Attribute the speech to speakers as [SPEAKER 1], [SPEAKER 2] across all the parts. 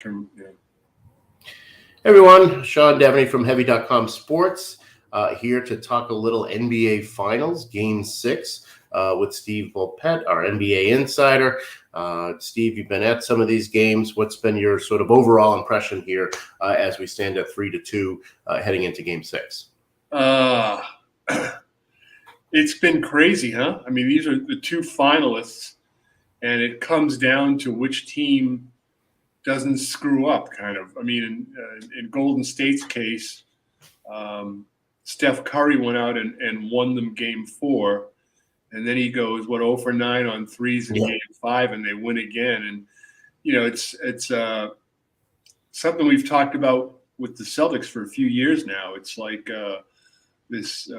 [SPEAKER 1] Yeah.
[SPEAKER 2] Hey everyone, Sean Deveney from Heavy.com Sports here to talk a little NBA Finals, Game 6 with Steve Bulpett, our NBA insider. Steve, you've been at some of these games. What's been your sort of overall impression here as we stand at 3-2 heading into Game 6?
[SPEAKER 1] It's been crazy, huh? I mean, these are the two finalists, and it comes down to which team doesn't screw up, kind of. I mean, in Golden State's case, Steph Curry went out and won them Game 4, and then he goes 0 for 9 on threes in Game 5, and they win again. And it's something we've talked about with the Celtics for a few years now. It's like this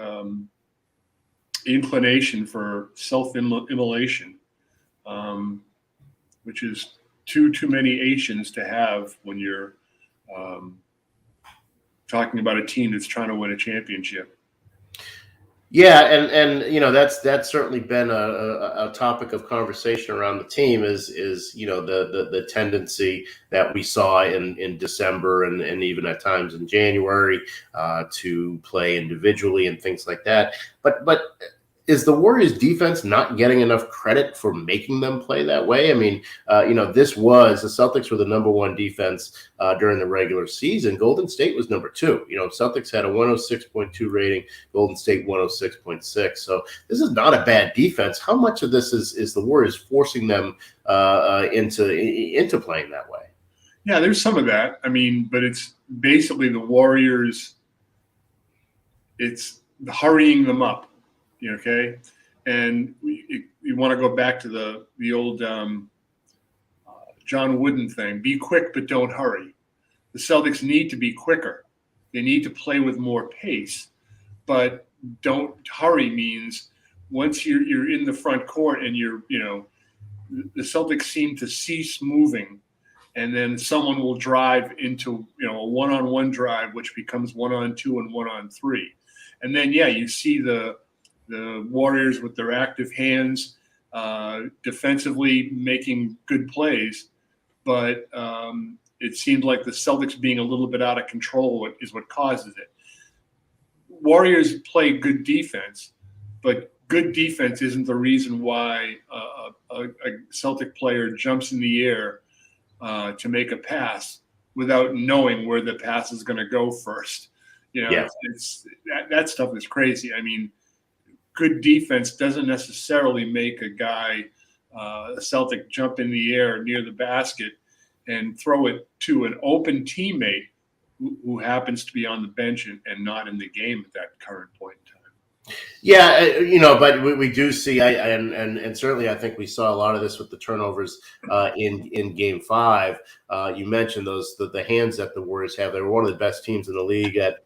[SPEAKER 1] inclination for self-immolation, which is too many Asians to have when you're talking about a team that's trying to win a championship.
[SPEAKER 2] Yeah, and that's certainly been a topic of conversation around the team is the tendency that we saw in December and even at times in January to play individually and things like that. But is the Warriors defense not getting enough credit for making them play that way? I mean, this was the Celtics were the number one defense during the regular season. Golden State was number 2. Celtics had a 106.2 rating, Golden State 106.6. So this is not a bad defense. How much of this is the Warriors forcing them into playing that way?
[SPEAKER 1] Yeah, there's some of that. I mean, but it's basically the Warriors. It's hurrying them up. Okay, and you want to go back to the old John Wooden thing: be quick but don't hurry. The Celtics need to be quicker. They need to play with more pace, but don't hurry means once you're in the front court and the Celtics seem to cease moving, and then someone will drive into a one-on-one drive, which becomes 1-on-2 and 1-on-3, and then you see the Warriors with their active hands defensively making good plays, but it seemed like the Celtics being a little bit out of control is what causes it. Warriors play good defense, but good defense isn't the reason why a Celtic player jumps in the air to make a pass without knowing where the pass is going to go first. It's that stuff is crazy. I mean, good defense doesn't necessarily make a guy, a Celtic, jump in the air near the basket and throw it to an open teammate who happens to be on the bench and not in the game at that current point in time.
[SPEAKER 2] Yeah, but we do see, and certainly I think we saw a lot of this with the turnovers in Game 5. You mentioned the hands that the Warriors have. They were one of the best teams in the league at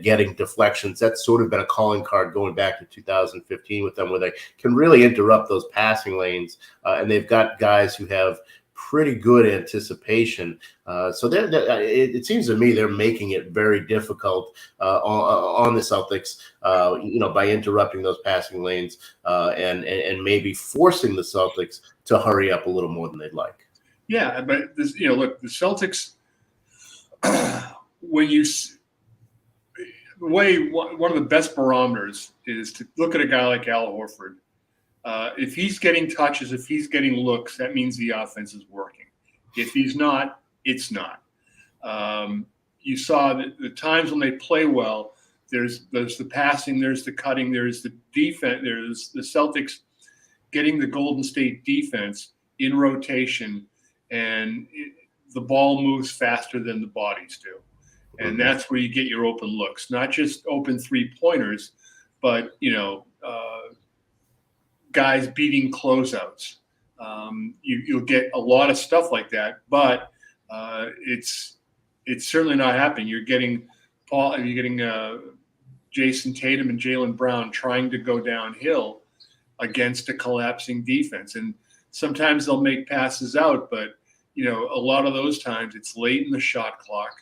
[SPEAKER 2] getting deflections. That's sort of been a calling card going back to 2015 with them, where they can really interrupt those passing lanes, and they've got guys who have pretty good anticipation. So it seems to me they're making it very difficult on the Celtics, by interrupting those passing lanes and maybe forcing the Celtics to hurry up a little more than they'd like.
[SPEAKER 1] Yeah, but look, the Celtics, one of the best barometers is to look at a guy like Al Horford. If he's getting touches, if he's getting looks, that means the offense is working. If he's not, it's not. You saw the times when they play well, there's the passing, there's the cutting, there's the defense, there's the Celtics getting the Golden State defense in rotation, and the ball moves faster than the bodies do. And that's where you get your open looks, not just open 3-pointers, but, guys beating closeouts. You'll get a lot of stuff like that, but it's certainly not happening. You're getting Jason Tatum and Jaylen Brown trying to go downhill against a collapsing defense. And sometimes they'll make passes out, but, a lot of those times it's late in the shot clock.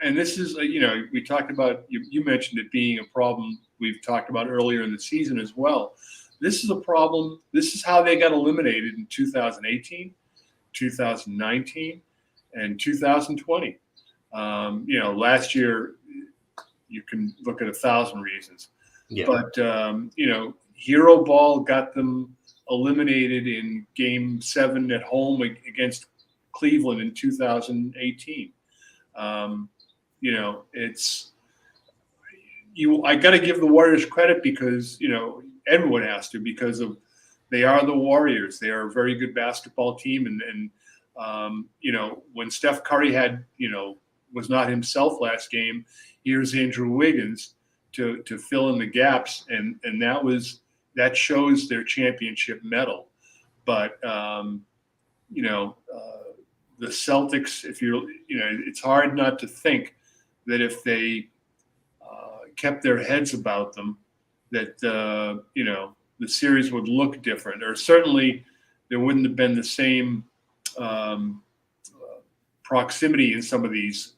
[SPEAKER 1] And this is, we talked about, you mentioned it being a problem we've talked about earlier in the season as well. This is a problem. This is how they got eliminated in 2018, 2019. and 2020. Last year you can look at 1,000 reasons, but hero ball got them eliminated in Game 7 at home against Cleveland in 2018. I got to give the Warriors credit because everyone has to, because they are the Warriors. They are a very good basketball team, and when Steph Curry was not himself last game, here's Andrew Wiggins to fill in the gaps, and that shows their championship medal. But the Celtics, it's hard not to think that if they kept their heads about them, that the series would look different, or certainly there wouldn't have been the same proximity in some of these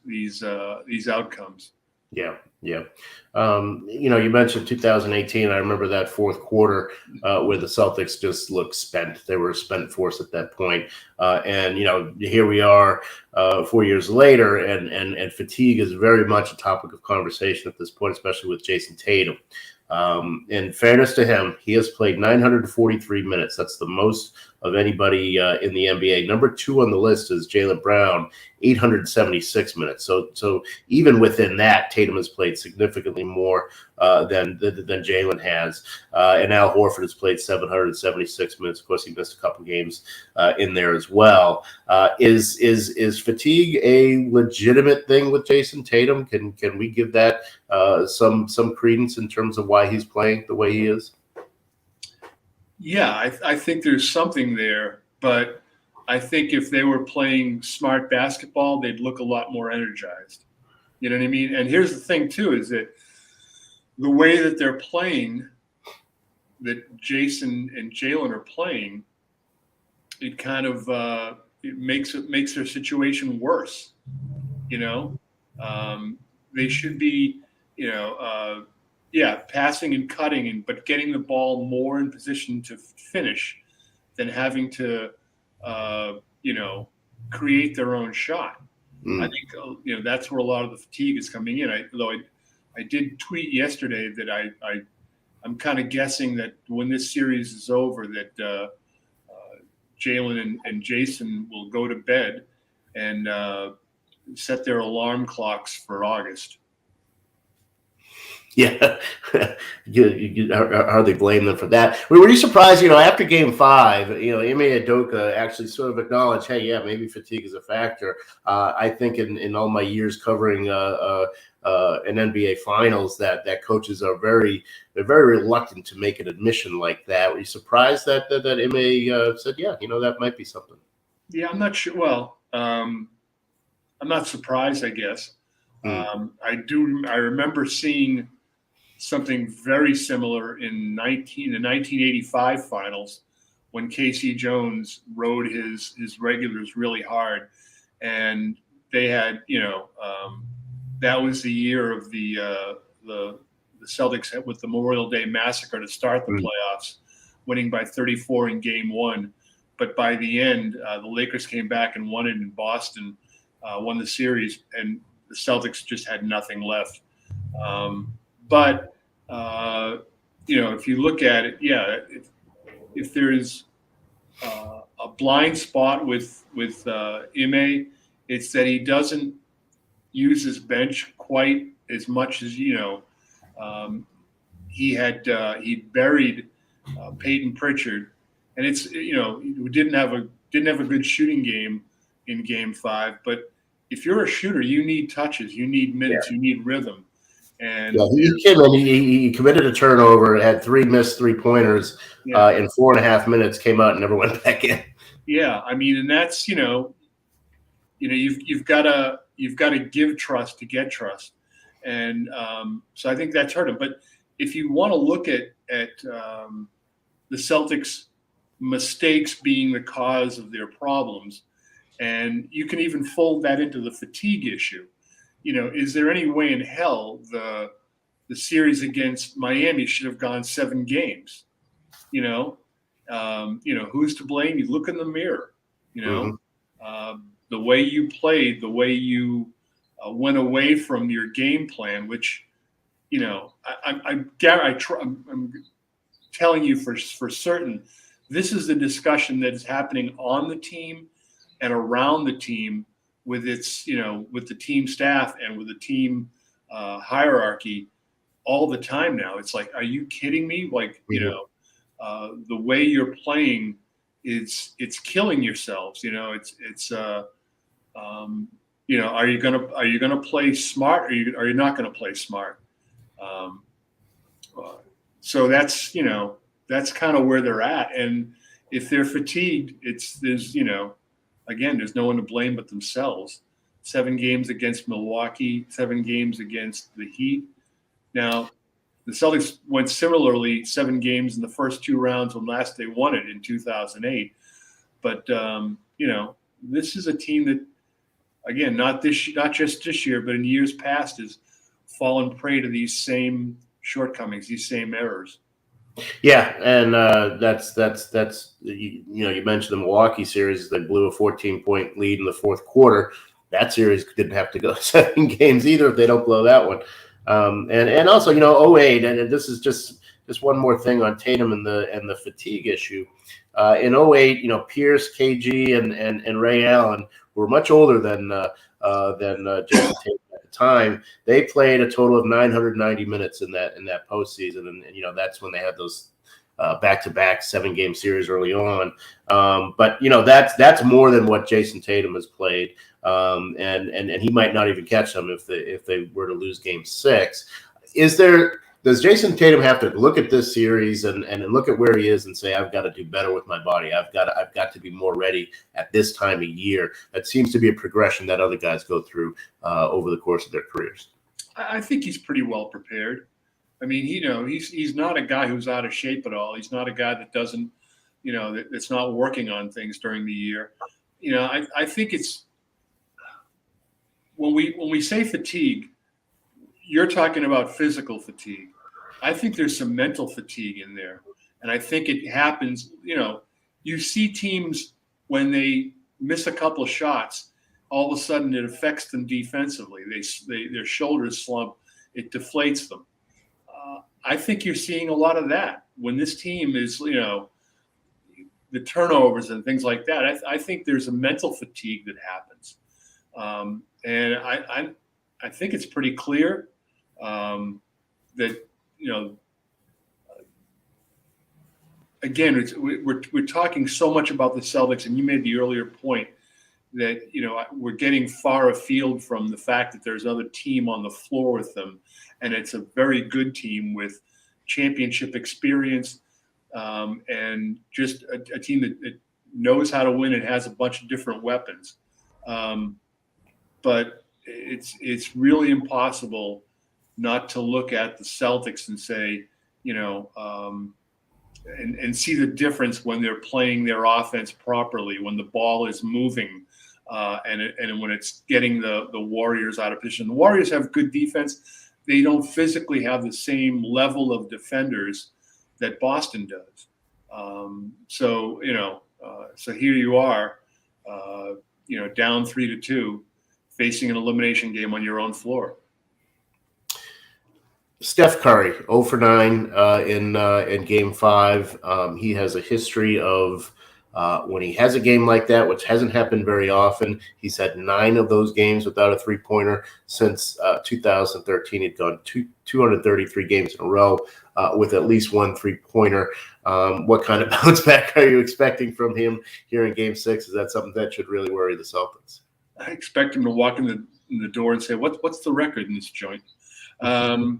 [SPEAKER 1] outcomes.
[SPEAKER 2] Yeah. You mentioned 2018. I remember that fourth quarter where the Celtics just looked spent. They were a spent force at that point. And here we are 4 years later, and fatigue is very much a topic of conversation at this point, especially with Jason Tatum. In fairness to him, he has played 943 minutes. That's the most of anybody in the NBA. Number 2 on the list is Jaylen Brown, 876 minutes. So even within that, Tatum has played significantly more than Jaylen has. And Al Horford has played 776 minutes. Of course, he missed a couple games in there as well. Is fatigue a legitimate thing with Jason Tatum? Can we give that some credence in terms of why he's playing the way he is?
[SPEAKER 1] Yeah, I think there's something there, but I think if they were playing smart basketball, they'd look a lot more energized. You know what I mean? And here's the thing, too, is that the way that they're playing, that Jason and Jaylen are playing, it kind of it makes their situation worse. They should be, passing and cutting, but getting the ball more in position to finish than having to, create their own shot. I think, that's where a lot of the fatigue is coming in. I did tweet yesterday that I'm kind of guessing that when this series is over, that Jaylen and Jason will go to bed and set their alarm clocks for August.
[SPEAKER 2] Yeah, you hardly blame them for that. Were you surprised, after Game 5, Ime Udoka actually sort of acknowledged, hey, yeah, maybe fatigue is a factor. I think in all my years covering an NBA Finals, that coaches are very reluctant to make an admission like that. Were you surprised that Ime said, yeah, that might be something?
[SPEAKER 1] Yeah, I'm not sure. Well, I'm not surprised, I guess. I remember seeing something very similar in the 1985 finals when Casey Jones rode his regulars really hard, and they had that was the year of the Celtics with the Memorial Day Massacre to start the playoffs, winning by 34 in Game 1, but by the end the Lakers came back and won it in Boston, won the series, and the Celtics just had nothing left. But if you look at it, if there's a blind spot with Ime, it's that he doesn't use his bench quite as much as he buried Peyton Pritchard, and it's he didn't have a good shooting game in Game 5, but if you're a shooter, you need touches, you need minutes, you need rhythm. And
[SPEAKER 2] he came in, he committed a turnover, had 3 missed 3-pointers in 4.5 minutes, came out and never went back in.
[SPEAKER 1] Yeah, I mean, and that's you've got to give trust to get trust, and so I think that's hurt him. But if you want to look at the Celtics' mistakes being the cause of their problems, and you can even fold that into the fatigue issue. Is there any way in hell the series against Miami should have gone 7 games? Who's to blame? You look in the mirror. the way you played, the way you went away from your game plan, which, I'm telling you for certain, this is the discussion that is happening on the team and around the team with its, with the team staff and with the team hierarchy all the time now. It's like, are you kidding me? Like, the way you're playing, it's killing yourselves. Are you gonna play smart, or are you not gonna play smart? So that's kind of where they're at. And if they're fatigued, there's no one to blame but themselves. 7 games against Milwaukee, 7 games against the Heat. Now, the Celtics went similarly 7 games in the first 2 rounds when last they won it in 2008. But this is a team that, again, not just this year, but in years past, has fallen prey to these same shortcomings, these same errors.
[SPEAKER 2] Yeah, and that's you mentioned the Milwaukee series. They blew a 14-point lead in the fourth quarter. That series didn't have to go 7 games either if they don't blow that one. And also, 08, and this is just one more thing on Tatum and the fatigue issue. In 08, Pierce, KG, and Ray Allen were much older than Jason Tatum at the time. They played a total of 990 minutes in that postseason, and that's when they had those back-to-back 7-game series early on. But that's more than what Jason Tatum has played, and he might not even catch them if they were to lose Game 6. Does Jason Tatum have to look at this series and look at where he is and say, I've got to do better with my body. I've got to be more ready at this time of year? That seems to be a progression that other guys go through over the course of their careers.
[SPEAKER 1] I think he's pretty well prepared. I mean, he's not a guy who's out of shape at all. He's not a guy that doesn't, that's not working on things during the year. I think it's when we say fatigue, you're talking about physical fatigue. I think there's some mental fatigue in there. And I think it happens, you see teams when they miss a couple of shots, all of a sudden it affects them defensively. Their shoulders slump, it deflates them. I think you're seeing a lot of that when this team is, the turnovers and things like that. I think there's a mental fatigue that happens. And I think it's pretty clear that, again, we're talking so much about the Celtics, and you made the earlier point that, we're getting far afield from the fact that there's another team on the floor with them, and it's a very good team with championship experience, and just a team that knows how to win and has a bunch of different weapons. But it's really impossible not to look at the Celtics and say, and see the difference when they're playing their offense properly, when the ball is moving, and when it's getting the Warriors out of position. The Warriors have good defense. They don't physically have the same level of defenders that Boston does. So here you are, down 3-2, facing an elimination game on your own floor.
[SPEAKER 2] Steph Curry, 0 for 9 in Game 5. He has a history of when he has a game like that, which hasn't happened very often. He's had 9 of those games without a three-pointer since 2013. He'd gone 233 games in a row with at least one three-pointer. What kind of bounce back are you expecting from him here in Game 6? Is that something that should really worry the Celtics?
[SPEAKER 1] I expect him to walk in the door and say, "What's the record in this joint?" Well,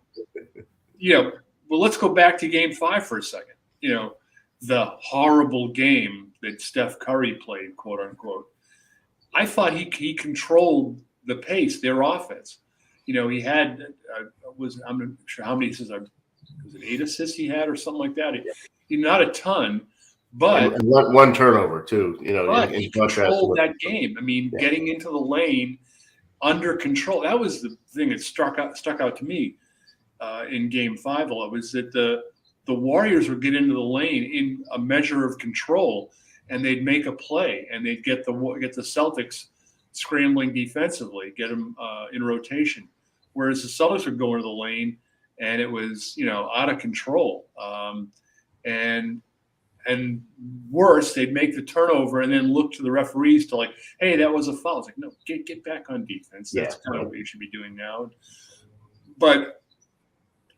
[SPEAKER 1] let's go back to Game 5 for a second. The horrible game that Steph Curry played, quote unquote. I thought he controlled the pace, their offense. He had I'm not sure how many assists. Was it 8 assists he had or something like that? He not a ton, but
[SPEAKER 2] and one turnover too.
[SPEAKER 1] But he controlled that game. I mean, getting into the lane under control. That was the thing that stuck out to me in Game 5. Was that the Warriors would get into the lane in a measure of control, and they'd make a play, and they'd get the Celtics scrambling defensively, get them in rotation. Whereas the Celtics would go into the lane, and it was out of control. And worse, they'd make the turnover and then look to the referees to like, hey, that was a foul. It's like, no, get back on defense. That's kind of what you should be doing now. But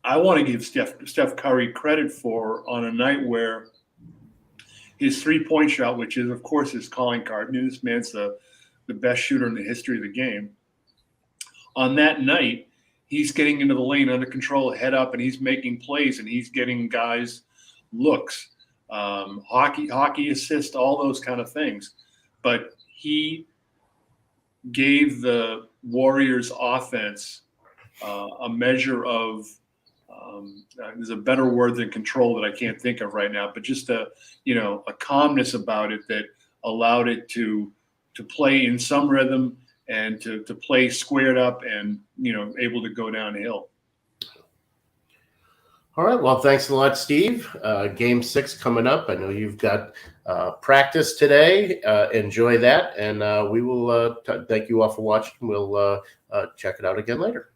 [SPEAKER 1] I want to give Steph Curry credit for on a night where his 3-point shot, which is, of course, his calling card. I mean, this man's the best shooter in the history of the game. On that night, he's getting into the lane under control, head up, and he's making plays, and he's getting guys looks, hockey assist, all those kind of things. But he gave the Warriors offense a measure of there's a better word than control that I can't think of right now, but just a calmness about it that allowed it to play in some rhythm and to play squared up and able to go downhill.
[SPEAKER 2] All right. Well, thanks a lot, Steve. Game 6 coming up. I know you've got practice today. Enjoy that, and we will thank you all for watching. We'll check it out again later.